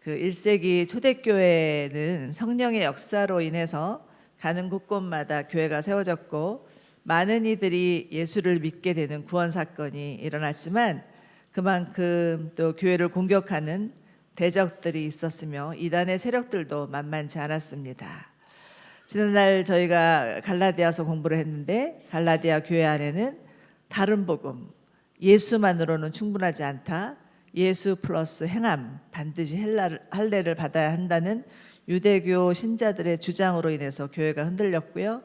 그 1세기 초대교회는 성령의 역사로 인해서 가는 곳곳마다 교회가 세워졌고 많은 이들이 예수를 믿게 되는 구원 사건이 일어났지만 그만큼 또 교회를 공격하는 대적들이 있었으며 이단의 세력들도 만만치 않았습니다. 지난날 저희가 갈라디아서 공부를 했는데 갈라디아 교회 안에는 다른 복음, 예수만으로는 충분하지 않다. 예수 플러스 행함, 반드시 할례를 받아야 한다는 유대교 신자들의 주장으로 인해서 교회가 흔들렸고요.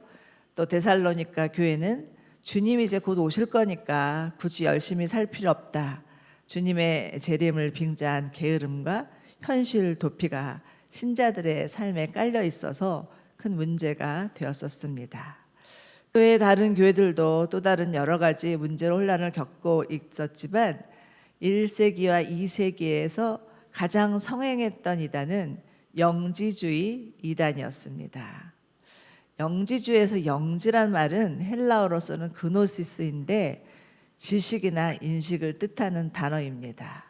또 데살로니가 교회는 주님이 이제 곧 오실 거니까 굳이 열심히 살 필요 없다. 주님의 재림을 빙자한 게으름과 현실 도피가 신자들의 삶에 깔려 있어서 큰 문제가 되었었습니다. 교회 다른 교회들도 또 다른 여러 가지 문제로 혼란을 겪고 있었지만 1세기와 2세기에서 가장 성행했던 이단은 영지주의 이단이었습니다. 영지주의에서 영지란 말은 헬라어로서는 그노시스인데 지식이나 인식을 뜻하는 단어입니다.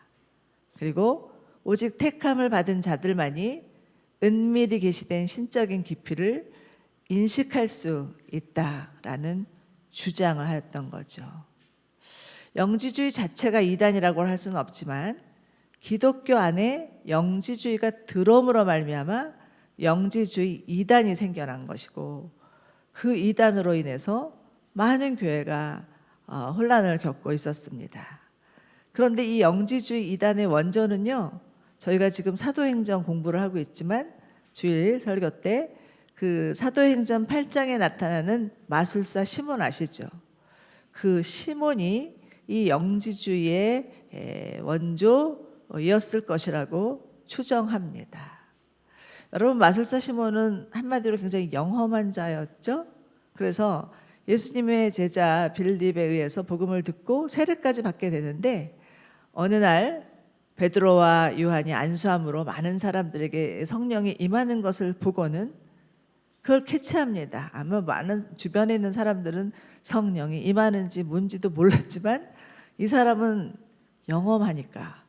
그리고 오직 택함을 받은 자들만이 은밀히 계시된 신적인 깊이를 인식할 수 있다라는 주장을 하였던 거죠. 영지주의 자체가 이단이라고 할 수는 없지만 기독교 안에 영지주의가 들어옴으로 말미암아 영지주의 이단이 생겨난 것이고 그 이단으로 인해서 많은 교회가 혼란을 겪고 있었습니다. 그런데 이 영지주의 이단의 원조는요, 저희가 지금 사도행전 공부를 하고 있지만 주일 설교 때 그 사도행전 8장에 나타나는 마술사 시몬 아시죠? 그 시몬이 이 영지주의의 원조였을 것이라고 추정합니다. 여러분, 마술사 시몬은 한마디로 굉장히 영험한 자였죠. 그래서 예수님의 제자 빌립에 의해서 복음을 듣고 세례까지 받게 되는데 어느 날 베드로와 요한이 안수함으로 많은 사람들에게 성령이 임하는 것을 보고는 그걸 캐치합니다. 아마 많은 주변에 있는 사람들은 성령이 임하는지 뭔지도 몰랐지만 이 사람은 영험하니까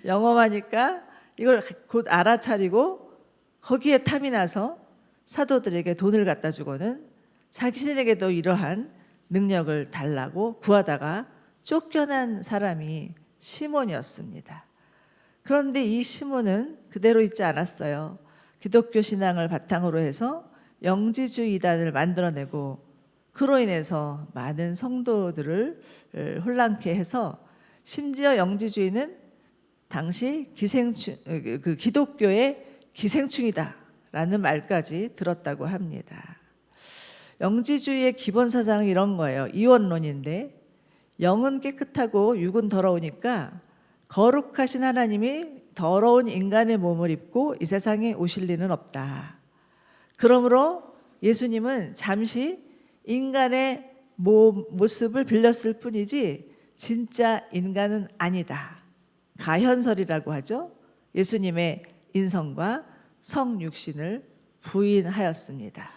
영험하니까 이걸 곧 알아차리고 거기에 탐이 나서 사도들에게 돈을 갖다 주고는 자신에게도 이러한 능력을 달라고 구하다가 쫓겨난 사람이 시몬이었습니다. 그런데 이 시몬은 그대로 있지 않았어요. 기독교 신앙을 바탕으로 해서 영지주의 이단을 만들어내고 그로 인해서 많은 성도들을 혼란케 해서 심지어 영지주의는 당시 그 기독교의 기생충이다라는 말까지 들었다고 합니다. 영지주의의 기본 사상은 이런 거예요. 이원론인데 영은 깨끗하고 육은 더러우니까 거룩하신 하나님이 더러운 인간의 몸을 입고 이 세상에 오실 리는 없다. 그러므로 예수님은 잠시 인간의 모습을 빌렸을 뿐이지 진짜 인간은 아니다. 가현설이라고 하죠. 예수님의 인성과 성육신을 부인하였습니다.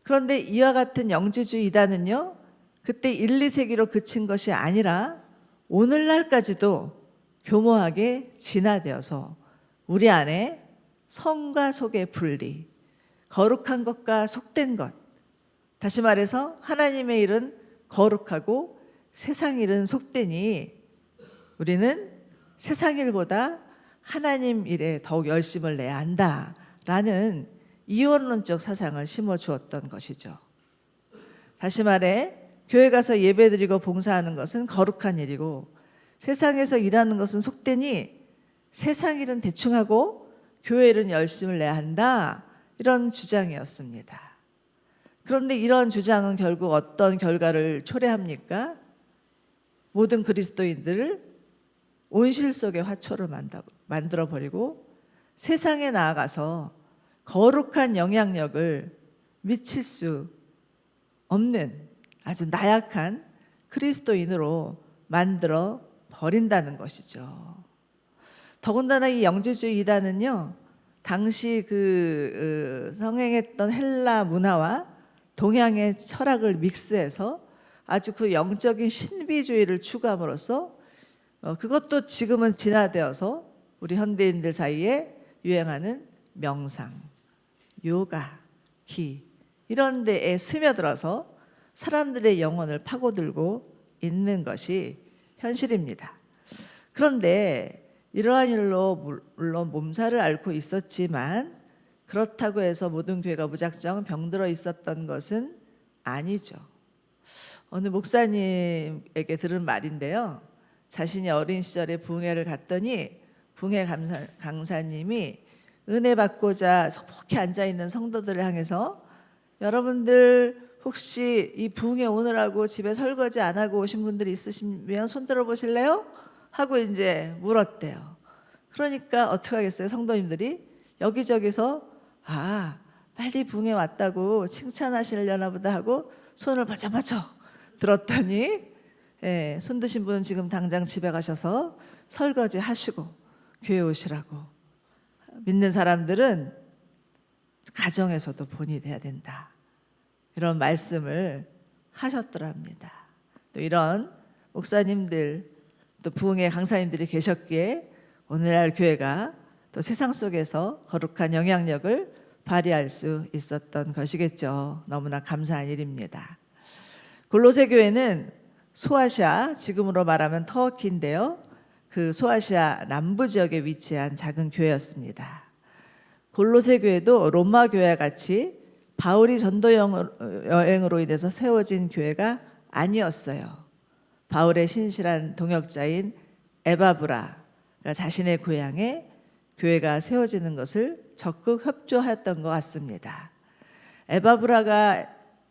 그런데 이와 같은 영지주의 이단은요, 그때 1, 2세기로 그친 것이 아니라 오늘날까지도 교모하게 진화되어서 우리 안에 성과 속의 분리, 거룩한 것과 속된 것, 다시 말해서 하나님의 일은 거룩하고 세상 일은 속되니 우리는 세상 일보다 하나님 일에 더욱 열심을 내야 한다라는 이원론적 사상을 심어주었던 것이죠. 다시 말해 교회 가서 예배드리고 봉사하는 것은 거룩한 일이고 세상에서 일하는 것은 속되니 세상 일은 대충 하고 교회 일은 열심을 내야 한다, 이런 주장이었습니다. 그런데 이런 주장은 결국 어떤 결과를 초래합니까? 모든 그리스도인들을 온실 속의 화초로 만들어버리고 세상에 나아가서 거룩한 영향력을 미칠 수 없는 아주 나약한 그리스도인으로 만들어 버린다는 것이죠. 더군다나 이 영지주의 이단은요, 당시 성행했던 헬라 문화와 동양의 철학을 믹스해서 아주 그 영적인 신비주의를 추구함으로써 그것도 지금은 진화되어서 우리 현대인들 사이에 유행하는 명상, 요가, 기 이런 데에 스며들어서 사람들의 영혼을 파고들고 있는 것이 현실입니다. 그런데 이러한 일로 물론 몸살을 앓고 있었지만 그렇다고 해서 모든 교회가 무작정 병들어 있었던 것은 아니죠. 어느 목사님에게 들은 말인데요. 자신이 어린 시절에 부흥회를 갔더니 부흥회 강사님이 은혜 받고자 소복히 앉아있는 성도들을 향해서 여러분들 혹시 이 부흥회 오느라고 집에 설거지 안 하고 오신 분들이 있으시면 손 들어 보실래요? 하고 이제 물었대요. 그러니까 어떻게 하겠어요? 성도님들이 여기저기서 빨리 부흥회 왔다고 칭찬하시려나 보다 하고 손을 바짝바짝 들었더니 손 드신 분은 지금 당장 집에 가셔서 설거지 하시고 교회 오시라고. 믿는 사람들은 가정에서도 본이 돼야 된다. 이런 말씀을 하셨더랍니다. 또 이런 목사님들 또 부흥회 강사님들이 계셨기에 오늘날 교회가 또 세상 속에서 거룩한 영향력을 발휘할 수 있었던 것이겠죠. 너무나 감사한 일입니다. 골로새 교회는 소아시아, 지금으로 말하면 터키인데요. 그 소아시아 남부 지역에 위치한 작은 교회였습니다. 골로새 교회도 로마 교회와 같이 바울이 전도 여행으로 인해서 세워진 교회가 아니었어요. 바울의 신실한 동역자인 에바브라가 자신의 고향에 교회가 세워지는 것을 적극 협조하였던 것 같습니다. 에바브라가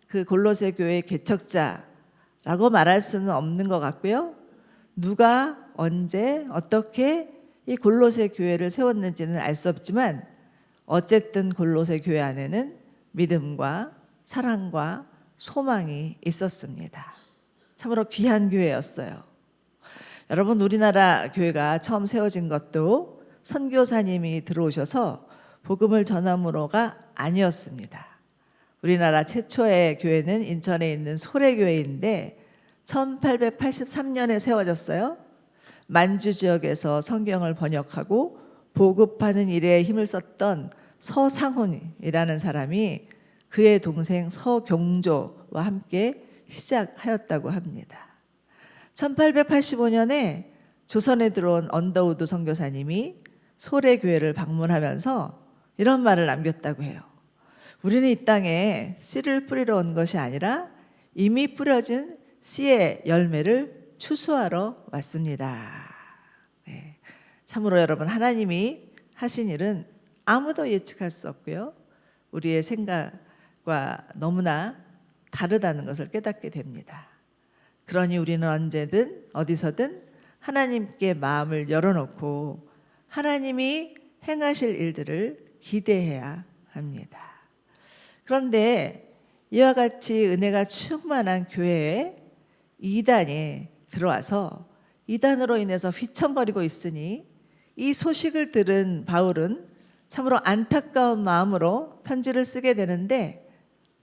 그 골로새 교회의 개척자라고 말할 수는 없는 것 같고요. 누가 언제 어떻게 이 골로새 교회를 세웠는지는 알 수 없지만 어쨌든 골로새 교회 안에는 믿음과 사랑과 소망이 있었습니다. 참으로 귀한 교회였어요. 여러분, 우리나라 교회가 처음 세워진 것도 선교사님이 들어오셔서 복음을 전함으로가 아니었습니다. 우리나라 최초의 교회는 인천에 있는 소래교회인데 1883년에 세워졌어요. 만주 지역에서 성경을 번역하고 보급하는 일에 힘을 썼던 서상훈이라는 사람이 그의 동생 서경조와 함께 시작하였다고 합니다. 1885년에 조선에 들어온 언더우드 선교사님이 소래교회를 방문하면서 이런 말을 남겼다고 해요. 우리는 이 땅에 씨를 뿌리러 온 것이 아니라 이미 뿌려진 씨의 열매를 추수하러 왔습니다. 네. 참으로 여러분, 하나님이 하신 일은 아무도 예측할 수 없고요. 우리의 생각과 너무나 다르다는 것을 깨닫게 됩니다. 그러니 우리는 언제든 어디서든 하나님께 마음을 열어놓고 하나님이 행하실 일들을 기대해야 합니다. 그런데 이와 같이 은혜가 충만한 교회에 이단이 들어와서 이단으로 인해서 휘청거리고 있으니 이 소식을 들은 바울은 참으로 안타까운 마음으로 편지를 쓰게 되는데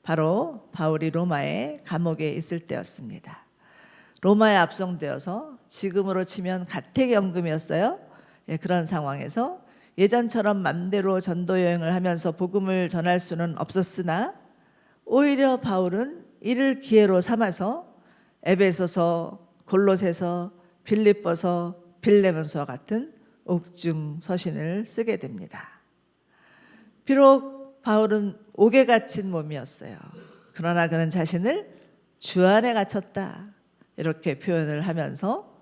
바로 바울이 로마의 감옥에 있을 때였습니다. 로마에 압송되어서 지금으로 치면 가택연금이었어요. 그런 상황에서 예전처럼 맘대로 전도 여행을 하면서 복음을 전할 수는 없었으나 오히려 바울은 이를 기회로 삼아서 에베소서, 골로새서, 빌립보서, 빌레몬서와 같은 옥중 서신을 쓰게 됩니다. 비록 바울은 옥에 갇힌 몸이었어요. 그러나 그는 자신을 주 안에 갇혔다 이렇게 표현을 하면서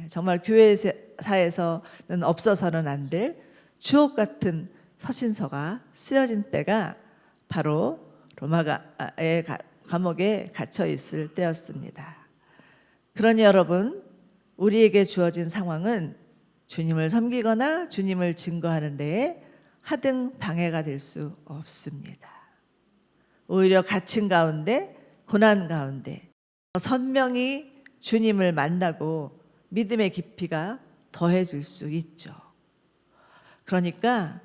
정말 교회사에서는 없어서는 안 될 주옥 같은 서신서가 쓰여진 때가 바로 로마의 감옥에 갇혀 있을 때였습니다. 그러니 여러분, 우리에게 주어진 상황은 주님을 섬기거나 주님을 증거하는 데에 하등 방해가 될 수 없습니다. 오히려 갇힌 가운데, 고난 가운데 선명히 주님을 만나고 믿음의 깊이가 더해질 수 있죠. 그러니까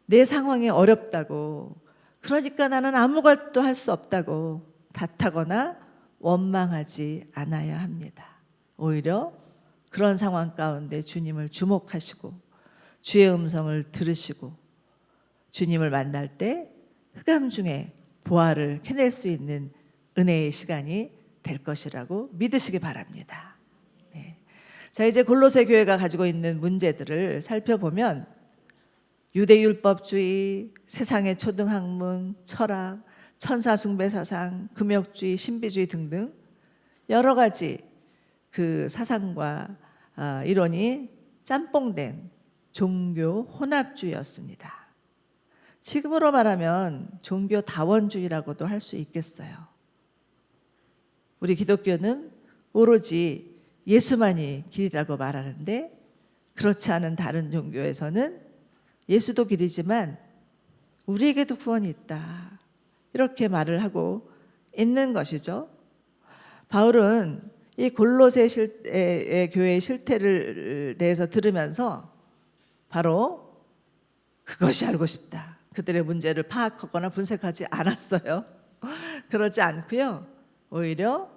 내 상황이 어렵다고, 그러니까 나는 아무것도 할 수 없다고 탓하거나 원망하지 않아야 합니다. 오히려 그런 상황 가운데 주님을 주목하시고 주의 음성을 들으시고 주님을 만날 때 흑암 중에 보화를 캐낼 수 있는 은혜의 시간이 될 것이라고 믿으시기 바랍니다. 네. 자, 이제 골로새 교회가 가지고 있는 문제들을 살펴보면 유대율법주의, 세상의 초등학문, 철학, 천사숭배 사상, 금욕주의, 신비주의 등등 여러 가지 그 사상과 이론이 짬뽕된 종교 혼합주의였습니다. 지금으로 말하면 종교 다원주의라고도 할 수 있겠어요. 우리 기독교는 오로지 예수만이 길이라고 말하는데 그렇지 않은 다른 종교에서는 예수도 길이지만 우리에게도 구원이 있다. 이렇게 말을 하고 있는 것이죠. 바울은 이 골로새 교회의 실태를 대해서 들으면서 바로 그것이 알고 싶다. 그들의 문제를 파악하거나 분석하지 않았어요. 그러지 않고요. 오히려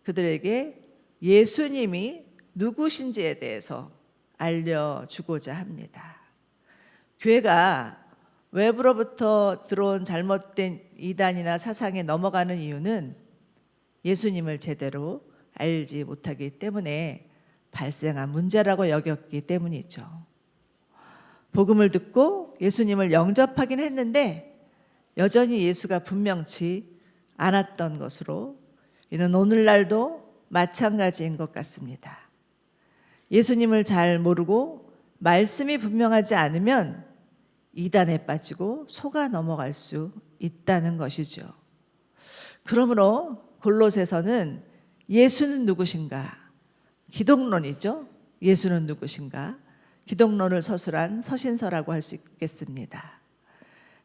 그들에게 예수님이 누구신지에 대해서 알려주고자 합니다. 교회가 외부로부터 들어온 잘못된 이단이나 사상에 넘어가는 이유는 예수님을 제대로 알지 못하기 때문에 발생한 문제라고 여겼기 때문이죠. 복음을 듣고 예수님을 영접하긴 했는데 여전히 예수가 분명치 않았던 것으로 이는 오늘날도 마찬가지인 것 같습니다. 예수님을 잘 모르고 말씀이 분명하지 않으면 이단에 빠지고 속아 넘어갈 수 있다는 것이죠. 그러므로 골로새서는 예수는 누구신가? 기독론이죠. 예수는 누구신가? 기독론을 서술한 서신서라고 할 수 있겠습니다.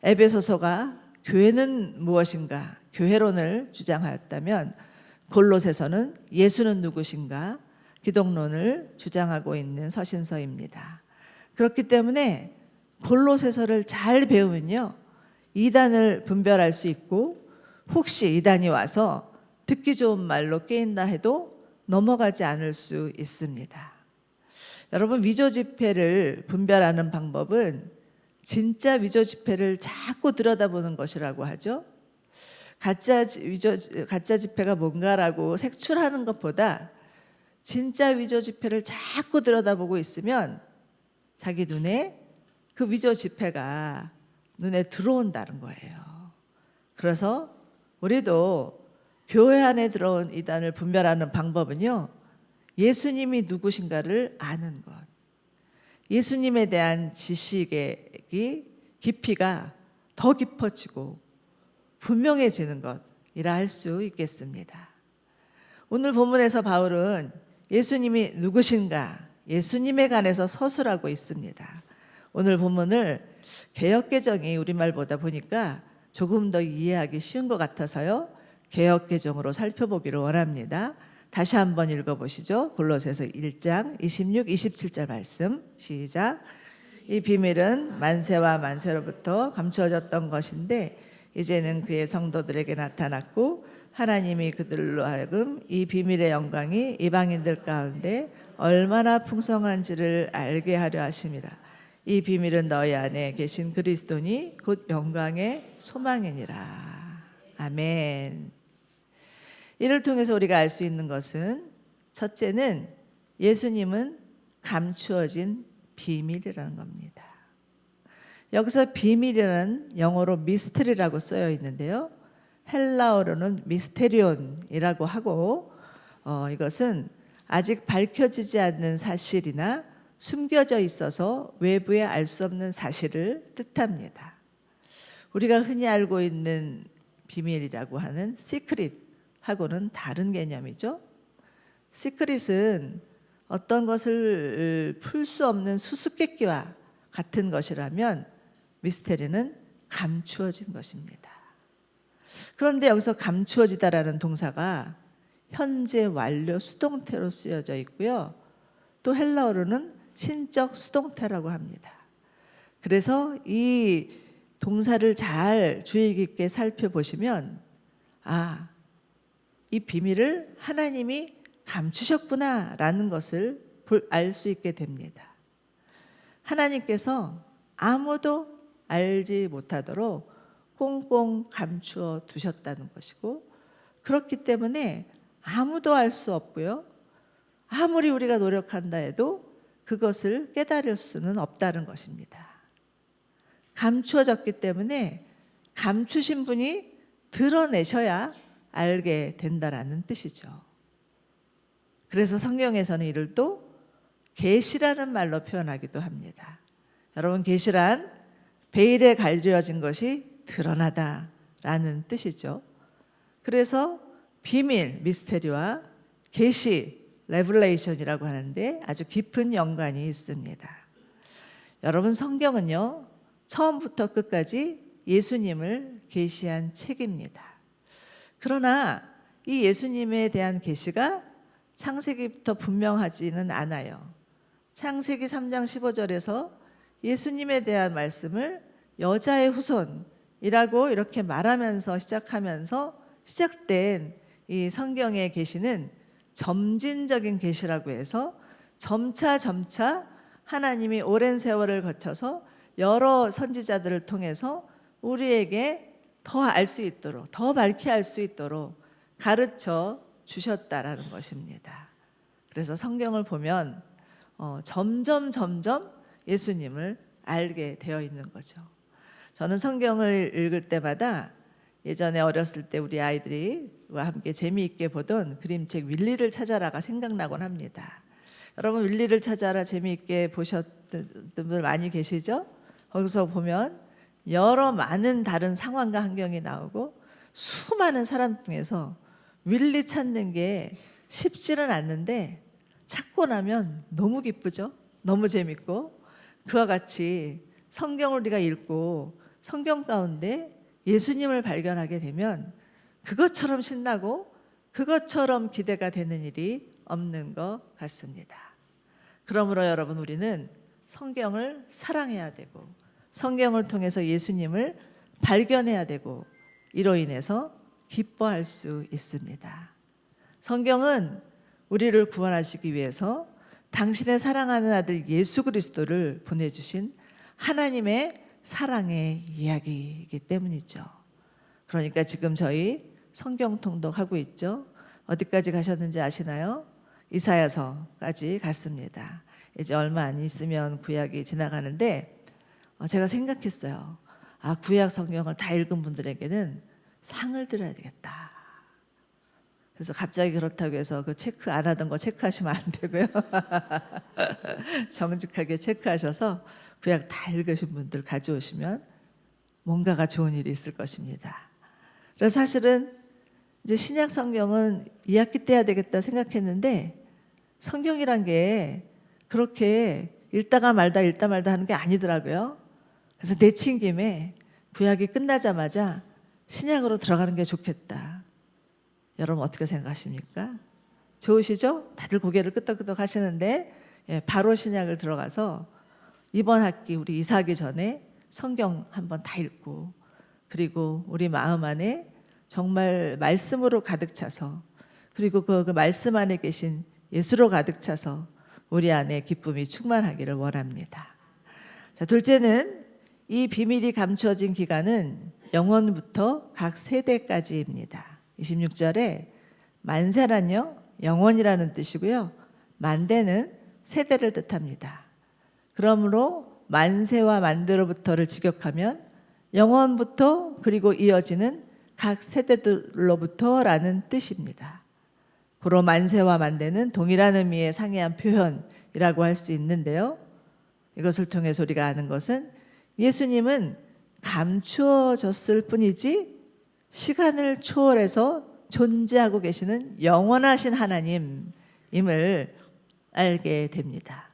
에베소서가 교회는 무엇인가? 교회론을 주장하였다면 골로새서는 예수는 누구신가? 기독론을 주장하고 있는 서신서입니다. 그렇기 때문에 골로새서를 잘 배우면요, 이단을 분별할 수 있고 혹시 이단이 와서 듣기 좋은 말로 깨인다 해도 넘어가지 않을 수 있습니다. 여러분, 위조 지폐를 분별하는 방법은 진짜 위조 지폐를 자꾸 들여다보는 것이라고 하죠. 가짜 지폐가 뭔가라고 색출하는 것보다 진짜 위조 지폐를 자꾸 들여다보고 있으면 자기 눈에 그 위조 지폐가 눈에 들어온다는 거예요. 그래서 우리도 교회 안에 들어온 이단을 분별하는 방법은요, 예수님이 누구신가를 아는 것, 예수님에 대한 지식의 깊이가 더 깊어지고 분명해지는 것이라 할 수 있겠습니다. 오늘 본문에서 바울은 예수님이 누구신가, 예수님에 관해서 서술하고 있습니다. 오늘 본문을 개역개정이 우리말보다 보니까 조금 더 이해하기 쉬운 것 같아서요, 개역개정으로 살펴보기를 원합니다. 다시 한번 읽어보시죠. 골로새서 1장 26, 27절 말씀 시작. 이 비밀은 만세와 만세로부터 감추어졌던 것인데 이제는 그의 성도들에게 나타났고 하나님이 그들로 하여금 이 비밀의 영광이 이방인들 가운데 얼마나 풍성한지를 알게 하려 하심이라. 이 비밀은 너희 안에 계신 그리스도니 곧 영광의 소망이니라. 아멘. 이를 통해서 우리가 알 수 있는 것은 첫째는 예수님은 감추어진 비밀이라는 겁니다. 여기서 비밀이라는 영어로 미스터리라고 쓰여 있는데요, 헬라어로는 미스테리온이라고 하고 이것은 아직 밝혀지지 않는 사실이나 숨겨져 있어서 외부에 알 수 없는 사실을 뜻합니다. 우리가 흔히 알고 있는 비밀이라고 하는 시크릿하고는 다른 개념이죠. 시크릿은 어떤 것을 풀 수 없는 수수께끼와 같은 것이라면 미스테리는 감추어진 것입니다. 그런데 여기서 감추어지다라는 동사가 현재 완료 수동태로 쓰여져 있고요, 또 헬라어로는 신적 수동태라고 합니다. 그래서 이 동사를 잘 주의 깊게 살펴보시면 이 비밀을 하나님이 감추셨구나라는 것을 알 수 있게 됩니다. 하나님께서 아무도 알지 못하도록 꽁꽁 감추어 두셨다는 것이고, 그렇기 때문에 아무도 알 수 없고요. 아무리 우리가 노력한다 해도 그것을 깨달을 수는 없다는 것입니다. 감추어졌기 때문에 감추신 분이 드러내셔야 알게 된다라는 뜻이죠. 그래서 성경에서는 이를 또 계시라는 말로 표현하기도 합니다. 여러분, 계시란 베일에 가려진 것이 드러나다라는 뜻이죠. 그래서 비밀, 미스테리와 계시, 레블레이션이라고 하는데 아주 깊은 연관이 있습니다. 여러분, 성경은요, 처음부터 끝까지 예수님을 계시한 책입니다. 그러나 이 예수님에 대한 계시가 창세기부터 분명하지는 않아요. 창세기 3장 15절에서 예수님에 대한 말씀을 여자의 후손이라고 이렇게 말하면서 시작하면서 시작된 이 성경의 계시는 점진적인 계시라고 해서 점차 하나님이 오랜 세월을 거쳐서 여러 선지자들을 통해서 우리에게 더 알 수 있도록, 더 밝히 알 수 있도록 가르쳐 주셨다라는 것입니다. 그래서 성경을 보면 점점 예수님을 알게 되어 있는 거죠. 저는 성경을 읽을 때마다 예전에 어렸을 때 우리 아이들과 함께 재미있게 보던 그림책 윌리를 찾아라가 생각나곤 합니다. 여러분, 윌리를 찾아라 재미있게 보셨던 분들 많이 계시죠? 거기서 보면 여러 많은 다른 상황과 환경이 나오고 수많은 사람 중에서 윌리 찾는 게 쉽지는 않는데 찾고 나면 너무 기쁘죠? 너무 재밌고, 그와 같이 성경을 우리가 읽고 성경 가운데 예수님을 발견하게 되면 그것처럼 신나고 그것처럼 기대가 되는 일이 없는 것 같습니다. 그러므로 여러분, 우리는 성경을 사랑해야 되고 성경을 통해서 예수님을 발견해야 되고 이로 인해서 기뻐할 수 있습니다. 성경은 우리를 구원하시기 위해서 당신의 사랑하는 아들 예수 그리스도를 보내주신 하나님의 사랑의 이야기이기 때문이죠. 그러니까 지금 저희 성경 통독하고 있죠. 어디까지 가셨는지 아시나요? 이사야서까지 갔습니다. 이제 얼마 안 있으면 구약이 지나가는데 제가 생각했어요. 구약 성경을 다 읽은 분들에게는 상을 드려야 되겠다. 그래서 갑자기 그렇다고 해서 그 체크 안 하던 거 체크하시면 안 되고요. 정직하게 체크하셔서 구약 다 읽으신 분들 가져오시면 뭔가가 좋은 일이 있을 것입니다. 그래서 사실은 이제 신약 성경은 2학기 때 해야 되겠다 생각했는데 성경이란 게 그렇게 읽다 말다 하는 게 아니더라고요. 그래서 내친 김에 구약이 끝나자마자 신약으로 들어가는 게 좋겠다. 여러분 어떻게 생각하십니까? 좋으시죠? 다들 고개를 끄덕끄덕 하시는데 바로 신약을 들어가서 이번 학기 우리 이사하기 전에 성경 한번 다 읽고, 그리고 우리 마음 안에 정말 말씀으로 가득 차서, 그리고 그 말씀 안에 계신 예수로 가득 차서 우리 안에 기쁨이 충만하기를 원합니다. 자, 둘째는 이 비밀이 감추어진 기간은 영원부터 각 세대까지입니다. 26절에 만세란요, 영원이라는 뜻이고요. 만대는 세대를 뜻합니다. 그러므로 만세와 만대로부터를 직역하면 영원부터 그리고 이어지는 각 세대들로부터라는 뜻입니다. 고로 만세와 만대는 동일한 의미의 상이한 표현이라고 할 수 있는데요. 이것을 통해서 우리가 아는 것은 예수님은 감추어졌을 뿐이지 시간을 초월해서 존재하고 계시는 영원하신 하나님임을 알게 됩니다.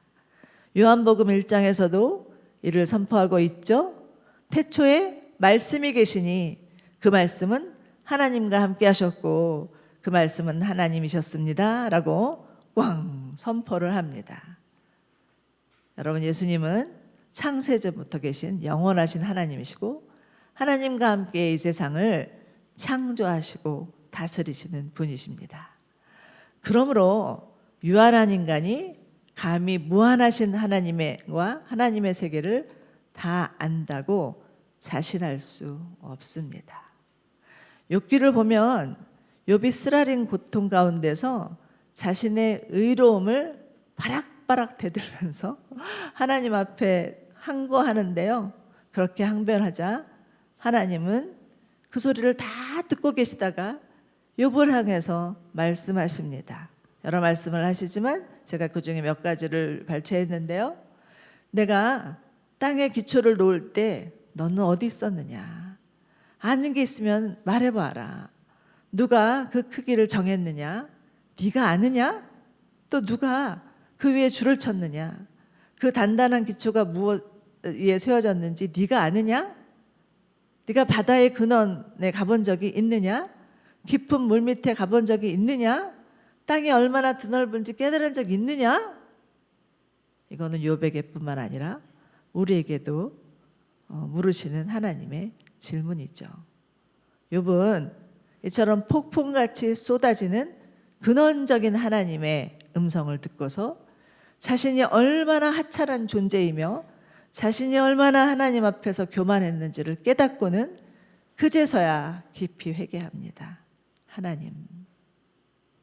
요한복음 1장에서도 이를 선포하고 있죠. 태초에 말씀이 계시니 그 말씀은 하나님과 함께 하셨고 그 말씀은 하나님이셨습니다 라고 꽝 선포를 합니다. 여러분, 예수님은 창세전부터 계신 영원하신 하나님이시고 하나님과 함께 이 세상을 창조하시고 다스리시는 분이십니다. 그러므로 유한한 인간이 감히 무한하신 하나님과 하나님의 세계를 다 안다고 자신할 수 없습니다. 욥기를 보면 욥이 쓰라린 고통 가운데서 자신의 의로움을 바락바락 대들면서 하나님 앞에 항거하는데요. 그렇게 항변하자 하나님은 그 소리를 다 듣고 계시다가 욥을 향해서 말씀하십니다. 여러 말씀을 하시지만 제가 그중에 몇 가지를 발췌했는데요. 내가 땅에 기초를 놓을 때 너는 어디 있었느냐? 아는 게 있으면 말해봐라. 누가 그 크기를 정했느냐? 네가 아느냐? 또 누가 그 위에 줄을 쳤느냐? 그 단단한 기초가 무엇에 세워졌는지 네가 아느냐? 네가 바다의 근원에 가본 적이 있느냐? 깊은 물 밑에 가본 적이 있느냐? 땅이 얼마나 드넓은지 깨달은 적이 있느냐? 이거는 욥에게뿐만 아니라 우리에게도 물으시는 하나님의 질문이죠. 욥은 이처럼 폭풍같이 쏟아지는 근원적인 하나님의 음성을 듣고서 자신이 얼마나 하찮은 존재이며 자신이 얼마나 하나님 앞에서 교만했는지를 깨닫고는 그제서야 깊이 회개합니다. 하나님,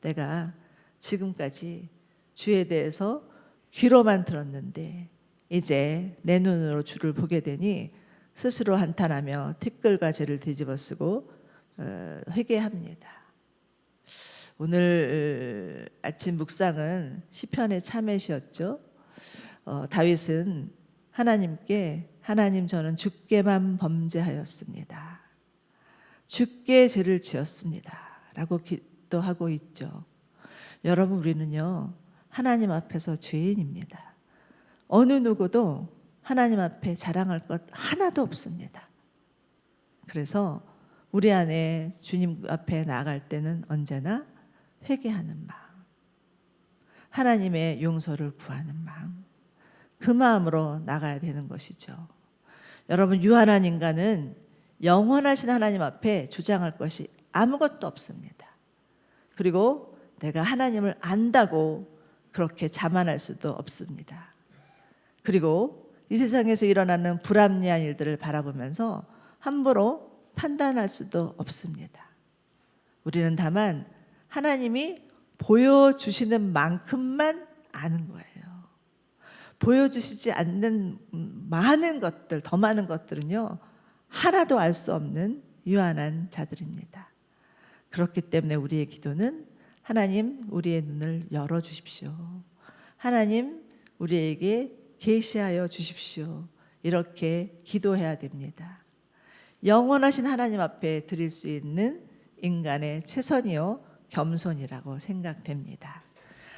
내가 지금까지 주에 대해서 귀로만 들었는데 이제 내 눈으로 주를 보게 되니 스스로 한탄하며 티끌과 재를 뒤집어쓰고 회개합니다. 오늘 아침 묵상은 시편의 참회시였죠. 다윗은 하나님께 하나님 저는 주께만 범죄하였습니다. 주께 죄를 지었습니다. 라고 기도하고 있죠. 여러분 우리는요 하나님 앞에서 죄인입니다. 어느 누구도 하나님 앞에 자랑할 것 하나도 없습니다. 그래서 우리 안에 주님 앞에 나아갈 때는 언제나 회개하는 마음, 하나님의 용서를 구하는 마음, 그 마음으로 나가야 되는 것이죠. 여러분 유한한 인간은 영원하신 하나님 앞에 주장할 것이 아무것도 없습니다. 그리고 내가 하나님을 안다고 그렇게 자만할 수도 없습니다. 그리고 이 세상에서 일어나는 불합리한 일들을 바라보면서 함부로 판단할 수도 없습니다. 우리는 다만 하나님이 보여주시는 만큼만 아는 거예요. 보여주시지 않는 많은 것들, 더 많은 것들은요 하나도 알 수 없는 유한한 자들입니다. 그렇기 때문에 우리의 기도는 하나님 우리의 눈을 열어주십시오. 하나님 우리에게 계시하여 주십시오. 이렇게 기도해야 됩니다. 영원하신 하나님 앞에 드릴 수 있는 인간의 최선이요 겸손이라고 생각됩니다.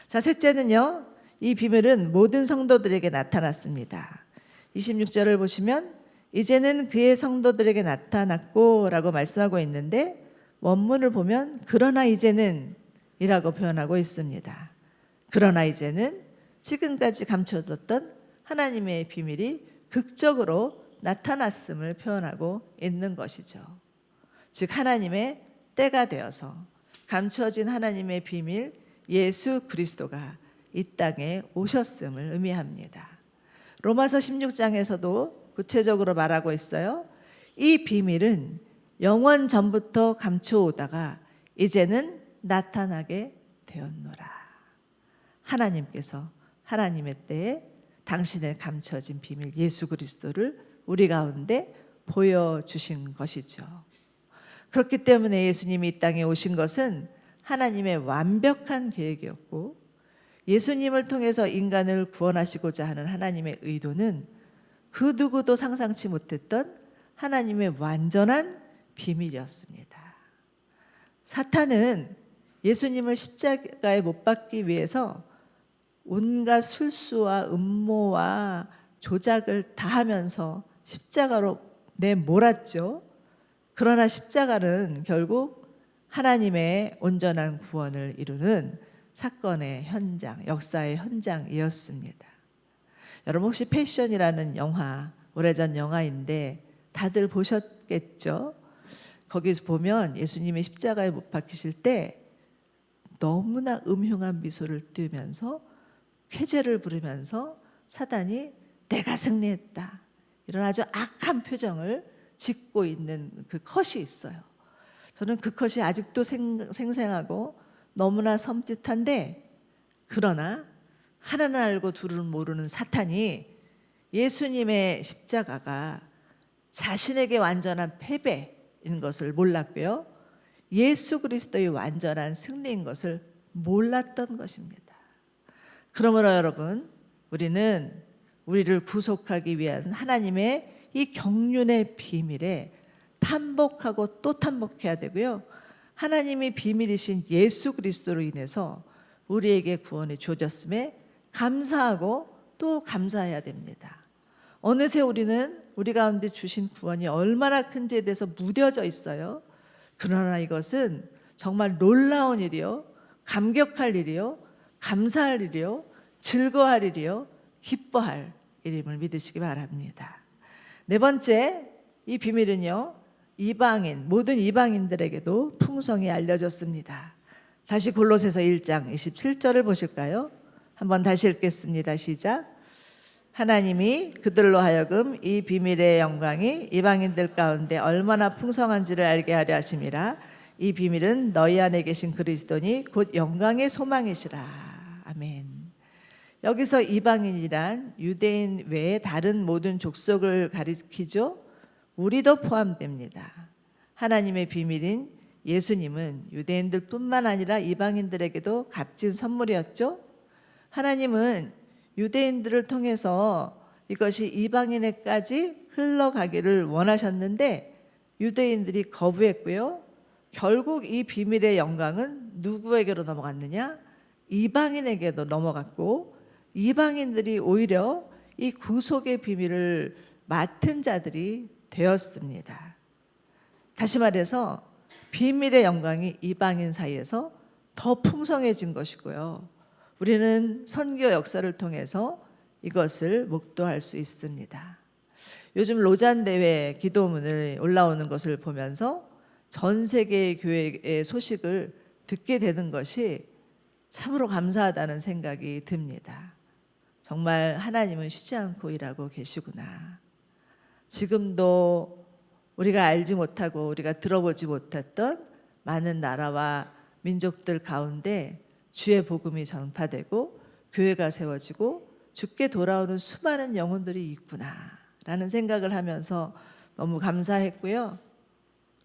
자, 셋째는요. 이 비밀은 모든 성도들에게 나타났습니다. 26절을 보시면 이제는 그의 성도들에게 나타났고 라고 말씀하고 있는데 원문을 보면 그러나 이제는 이라고 표현하고 있습니다. 그러나 이제는 지금까지 감춰뒀던 하나님의 비밀이 극적으로 나타났음을 표현하고 있는 것이죠. 즉 하나님의 때가 되어서 감춰진 하나님의 비밀 예수 그리스도가 이 땅에 오셨음을 의미합니다. 로마서 16장에서도 구체적으로 말하고 있어요. 이 비밀은 영원 전부터 감춰오다가 이제는 나타나게 되었노라. 하나님께서 하나님의 때에 당신의 감춰진 비밀 예수 그리스도를 우리 가운데 보여주신 것이죠. 그렇기 때문에 예수님이 이 땅에 오신 것은 하나님의 완벽한 계획이었고 예수님을 통해서 인간을 구원하시고자 하는 하나님의 의도는 그 누구도 상상치 못했던 하나님의 완전한 비밀이었습니다. 사탄은 예수님을 십자가에 못 박기 위해서 온갖 술수와 음모와 조작을 다 하면서 십자가로 내몰았죠. 그러나 십자가는 결국 하나님의 온전한 구원을 이루는 사건의 현장, 역사의 현장이었습니다. 여러분 혹시 패션이라는 영화, 오래전 영화인데 다들 보셨겠죠? 거기서 보면 예수님이 십자가에 못 박히실 때 너무나 음흉한 미소를 띠면서 쾌재를 부르면서 사단이 내가 승리했다, 이런 아주 악한 표정을 짓고 있는 그 컷이 있어요. 저는 그 컷이 아직도 생생하고 너무나 섬찟한데, 그러나 하나는 알고 둘은 모르는 사탄이 예수님의 십자가가 자신에게 완전한 패배인 것을 몰랐고요, 예수 그리스도의 완전한 승리인 것을 몰랐던 것입니다. 그러므로 여러분, 우리는 우리를 구속하기 위한 하나님의 이 경륜의 비밀에 탐복하고 또 탐복해야 되고요, 하나님이 비밀이신 예수 그리스도로 인해서 우리에게 구원이 주어졌음에 감사하고 또 감사해야 됩니다. 어느새 우리는 우리 가운데 주신 구원이 얼마나 큰지에 대해서 무뎌져 있어요. 그러나 이것은 정말 놀라운 일이요, 감격할 일이요, 감사할 일이요, 즐거워할 일이요, 기뻐할 일임을 믿으시기 바랍니다. 네 번째, 이 비밀은요, 모든 이방인들에게도 풍성히 알려졌습니다. 다시 골로새서 1장 27절을 보실까요? 한번 다시 읽겠습니다. 시작. 하나님이 그들로 하여금 이 비밀의 영광이 이방인들 가운데 얼마나 풍성한지를 알게 하려 하심이라. 이 비밀은 너희 안에 계신 그리스도니 곧 영광의 소망이시라. 아멘. 여기서 이방인이란 유대인 외에 다른 모든 족속을 가리키죠. 우리도 포함됩니다. 하나님의 비밀인 예수님은 유대인들 뿐만 아니라 이방인들에게도 값진 선물이었죠. 하나님은 유대인들을 통해서 이것이 이방인에까지 흘러가기를 원하셨는데 유대인들이 거부했고요, 결국 이 비밀의 영광은 누구에게로 넘어갔느냐? 이방인에게도 넘어갔고, 이방인들이 오히려 이 구속의 비밀을 맡은 자들이 되었습니다. 다시 말해서 비밀의 영광이 이방인 사이에서 더 풍성해진 것이고요, 우리는 선교 역사를 통해서 이것을 목도할 수 있습니다. 요즘 로잔 대회 기도문을 올라오는 것을 보면서 전 세계 교회의 소식을 듣게 되는 것이 참으로 감사하다는 생각이 듭니다. 정말 하나님은 쉬지 않고 일하고 계시구나. 지금도 우리가 알지 못하고 우리가 들어보지 못했던 많은 나라와 민족들 가운데 주의 복음이 전파되고 교회가 세워지고 주께 돌아오는 수많은 영혼들이 있구나라는 생각을 하면서 너무 감사했고요.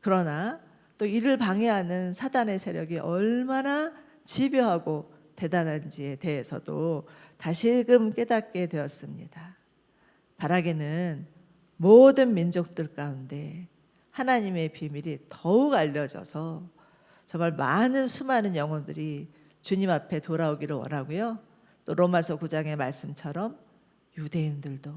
그러나 또 이를 방해하는 사단의 세력이 얼마나 집요하고 대단한지에 대해서도 다시금 깨닫게 되었습니다. 바라기는 모든 민족들 가운데 하나님의 비밀이 더욱 알려져서 정말 많은 수많은 영혼들이 주님 앞에 돌아오기를 원하고요, 또 로마서 9장의 말씀처럼 유대인들도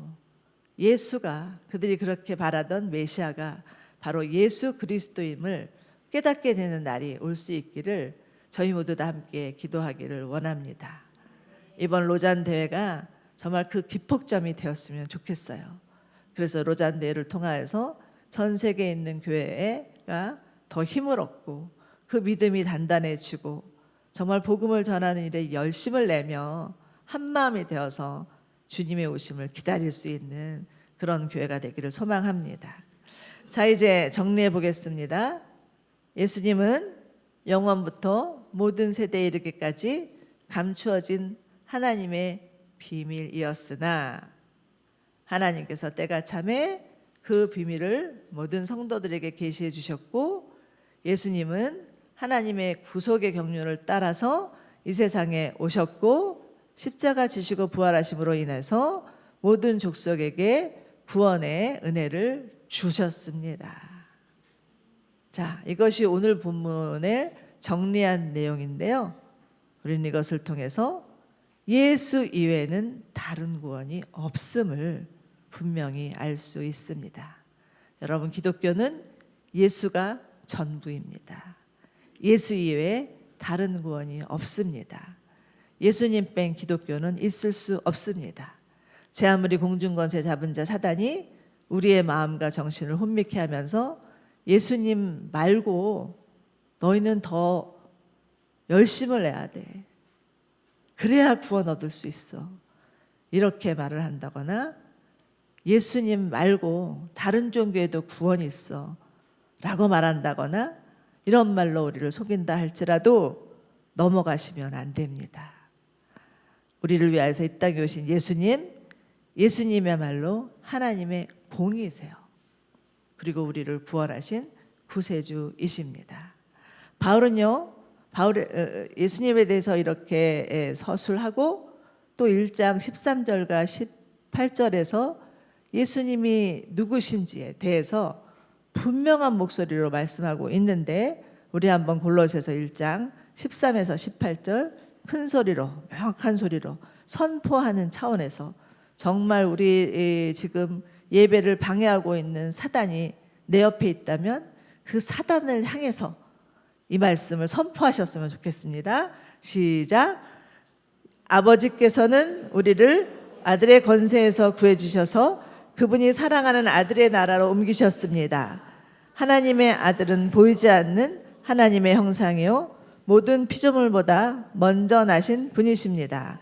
예수가, 그들이 그렇게 바라던 메시아가 바로 예수 그리스도임을 깨닫게 되는 날이 올 수 있기를 저희 모두 다 함께 기도하기를 원합니다. 이번 로잔 대회가 정말 그 기폭점이 되었으면 좋겠어요. 그래서 로잔 대회를 통하여서 전 세계에 있는 교회가 더 힘을 얻고 그 믿음이 단단해지고 정말 복음을 전하는 일에 열심을 내며 한마음이 되어서 주님의 오심을 기다릴 수 있는 그런 교회가 되기를 소망합니다. 자, 이제 정리해 보겠습니다. 예수님은 영원부터 모든 세대에 이르기까지 감추어진 하나님의 비밀이었으나 하나님께서 때가 참에 그 비밀을 모든 성도들에게 계시해 주셨고, 예수님은 하나님의 구속의 경륜을 따라서 이 세상에 오셨고 십자가 지시고 부활하심으로 인해서 모든 족속에게 구원의 은혜를 주셨습니다. 자, 이것이 오늘 본문의 정리한 내용인데요, 우리는 이것을 통해서 예수 이외에는 다른 구원이 없음을 분명히 알 수 있습니다. 여러분, 기독교는 예수가 전부입니다. 예수 이외에 다른 구원이 없습니다. 예수님 뺀 기독교는 있을 수 없습니다. 제 아무리 공중권세 잡은 자 사단이 우리의 마음과 정신을 혼미케 하면서 예수님 말고 너희는 더 열심을 내야 돼, 그래야 구원 얻을 수 있어. 이렇게 말을 한다거나 예수님 말고 다른 종교에도 구원이 있어 라고 말한다거나 이런 말로 우리를 속인다 할지라도 넘어가시면 안 됩니다. 우리를 위하여서 이 땅에 오신 예수님이야말로 하나님의 공이세요. 그리고 우리를 구원하신 구세주이십니다. 바울은요, 예수님에 대해서 이렇게 서술하고 또 1장 13절과 18절에서 예수님이 누구신지에 대해서 분명한 목소리로 말씀하고 있는데, 우리 한번 골로새서 1장 13에서 18절 큰 소리로, 명확한 소리로 선포하는 차원에서 정말 우리 지금 예배를 방해하고 있는 사단이 내 옆에 있다면 그 사단을 향해서 이 말씀을 선포하셨으면 좋겠습니다. 시작. 아버지께서는 우리를 아들의 권세에서 구해주셔서 그분이 사랑하는 아들의 나라로 옮기셨습니다. 하나님의 아들은 보이지 않는 하나님의 형상이요 모든 피조물보다 먼저 나신 분이십니다.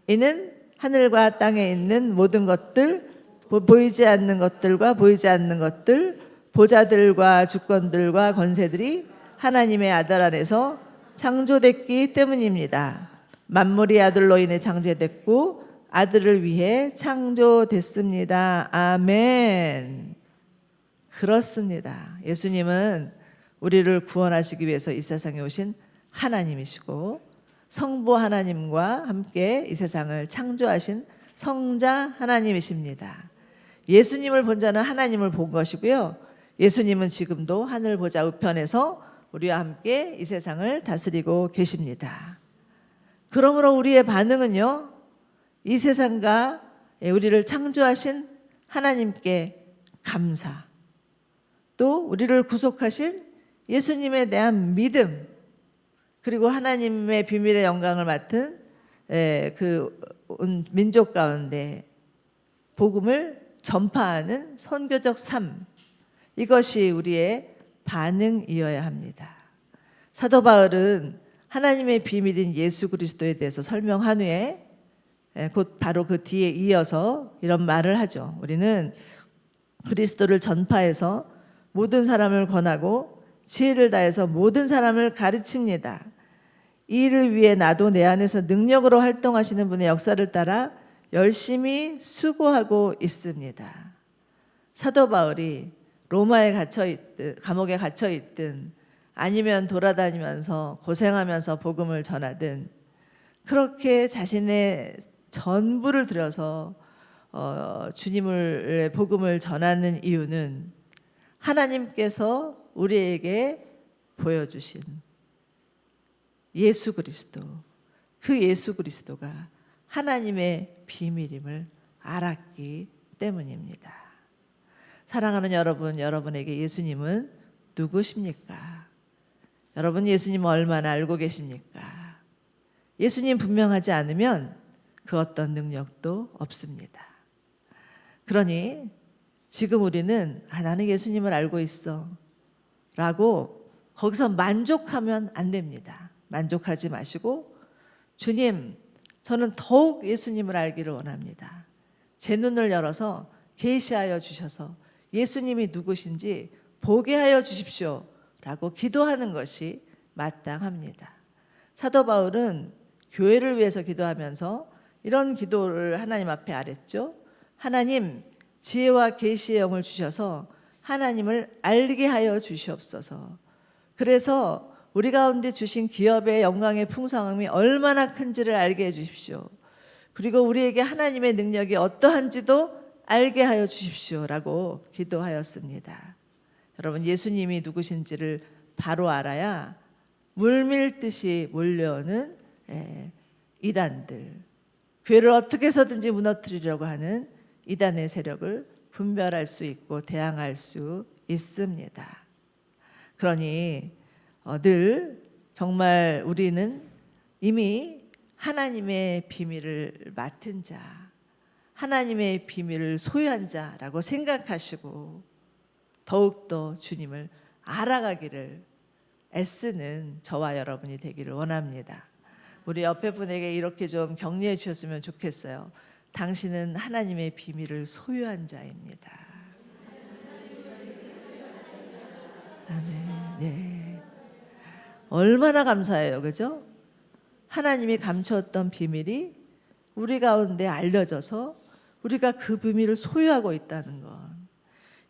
이는 하늘과 땅에 있는 모든 것들, 보이지 않는 것들과 보이지 않는 것들, 보좌들과 주권들과 권세들이 하나님의 아들 안에서 창조됐기 때문입니다. 만물이 아들로 인해 창조됐고 아들을 위해 창조됐습니다. 아멘. 그렇습니다. 예수님은 우리를 구원하시기 위해서 이 세상에 오신 하나님이시고 성부 하나님과 함께 이 세상을 창조하신 성자 하나님이십니다. 예수님을 본 자는 하나님을 본 것이고요. 예수님은 지금도 하늘 보좌 우편에서 우리와 함께 이 세상을 다스리고 계십니다. 그러므로 우리의 반응은요, 이 세상과 우리를 창조하신 하나님께 감사, 또 우리를 구속하신 예수님에 대한 믿음, 그리고 하나님의 비밀의 영광을 맡은 그 민족 가운데 복음을 전파하는 선교적 삶, 이것이 우리의 반응이어야 합니다. 사도 바울은 하나님의 비밀인 예수 그리스도에 대해서 설명한 후에 곧 바로 그 뒤에 이어서 이런 말을 하죠. 우리는 그리스도를 전파해서 모든 사람을 권하고 지혜를 다해서 모든 사람을 가르칩니다. 이 일을 위해 나도 내 안에서 능력으로 활동하시는 분의 역사를 따라 열심히 수고하고 있습니다. 사도 바울이 로마에 갇혀있든 감옥에 갇혀있든 아니면 돌아다니면서 고생하면서 복음을 전하든 그렇게 자신의 전부를 들여서 주님의 복음을 전하는 이유는 하나님께서 우리에게 보여주신 예수 그리스도, 그 예수 그리스도가 하나님의 비밀임을 알았기 때문입니다. 사랑하는 여러분, 여러분에게 예수님은 누구십니까? 여러분 예수님 얼마나 알고 계십니까? 예수님 분명하지 않으면 그 어떤 능력도 없습니다. 그러니 지금 우리는 나는 예수님을 알고 있어 라고 거기서 만족하면 안 됩니다. 만족하지 마시고 주님, 저는 더욱 예수님을 알기를 원합니다. 제 눈을 열어서 계시하여 주셔서 예수님이 누구신지 보게 하여 주십시오 라고 기도하는 것이 마땅합니다. 사도 바울은 교회를 위해서 기도하면서 이런 기도를 하나님 앞에 아랬죠. 하나님, 지혜와 계시의 영을 주셔서 하나님을 알게 하여 주시옵소서. 그래서 우리 가운데 주신 기업의 영광의 풍성함이 얼마나 큰지를 알게 해 주십시오. 그리고 우리에게 하나님의 능력이 어떠한지도 알게 하여 주십시오라고 기도하였습니다. 여러분, 예수님이 누구신지를 바로 알아야 물밀듯이 몰려오는 이단들, 교회를 어떻게 해서든지 무너뜨리려고 하는 이단의 세력을 분별할 수 있고 대항할 수 있습니다. 그러니 늘 정말 우리는 이미 하나님의 비밀을 맡은 자, 하나님의 비밀을 소유한 자라고 생각하시고 더욱더 주님을 알아가기를 애쓰는 저와 여러분이 되기를 원합니다. 우리 옆에 분에게 이렇게 좀 격려해 주셨으면 좋겠어요. 당신은 하나님의 비밀을 소유한 자입니다. 아멘. 네. 얼마나 감사해요, 그죠? 하나님이 감추었던 비밀이 우리 가운데 알려져서 우리가 그 비밀을 소유하고 있다는 것.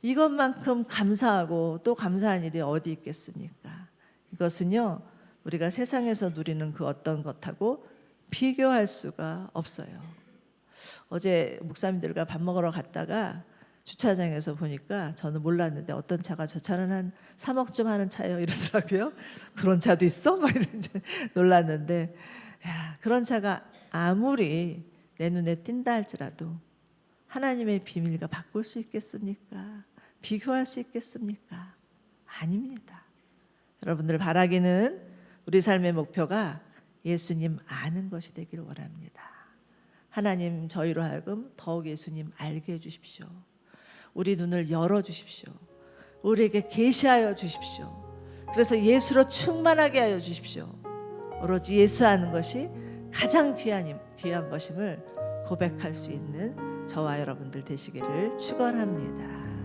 이것만큼 감사하고 또 감사한 일이 어디 있겠습니까? 이것은요, 우리가 세상에서 누리는 그 어떤 것하고 비교할 수가 없어요. 어제 목사님들과 밥 먹으러 갔다가 주차장에서 보니까 저는 몰랐는데 어떤 차가 저 차는 한 3억쯤 하는 차예요 이러더라고요. 그런 차도 있어? 막 이러면서 놀랐는데, 야, 그런 차가 아무리 내 눈에 띈다 할지라도 하나님의 비밀과 바꿀 수 있겠습니까? 비교할 수 있겠습니까? 아닙니다. 여러분들 바라기는 우리 삶의 목표가 예수님 아는 것이 되기를 원합니다. 하나님 저희로 하여금 더욱 예수님 알게 해주십시오. 우리 눈을 열어주십시오. 우리에게 계시하여 주십시오. 그래서 예수로 충만하게 하여 주십시오. 오로지 예수 아는 것이 가장 귀한 것임을 고백할 수 있는 저와 여러분들 되시기를 축원합니다.